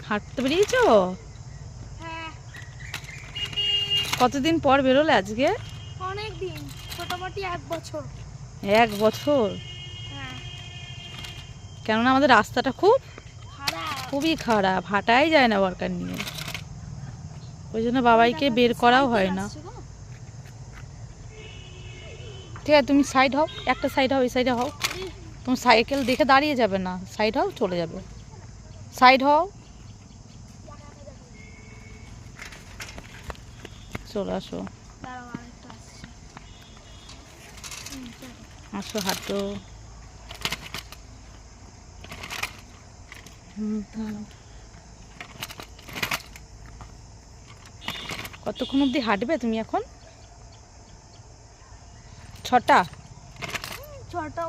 হাঁটতে বেরিয়েছো? হ্যাঁ, কতদিন পর বেরোলে আজকে? অনেক দিন, মোটামুটি 1 বছর। 1 বছর? হ্যাঁ, কেননা আমাদের রাস্তাটা খারাপ। খুবই খারাপ, হাঁটাই যায় না ওয়ার্কার নিয়ে। ওই জন্য ওই বাবাইকে দেখো, বের একটা করাও সাইকেল হয় না। আসছে গো। ঠিক আছে, তুমি সাইড হও, একটা সাইড হও, এই সাইডে হও। তুমি সাইকেল দেখে দাঁড়িয়ে যাবে না, সাইড হও, চলে যাবে। সাইড হও, চলে আসো। দাঁড়াও, আরেকটা আসছে। চলো। আসো, হাঁটো। কতক্ষণ অবধি হাঁটবে তুমি এখন? 6টা? 6টা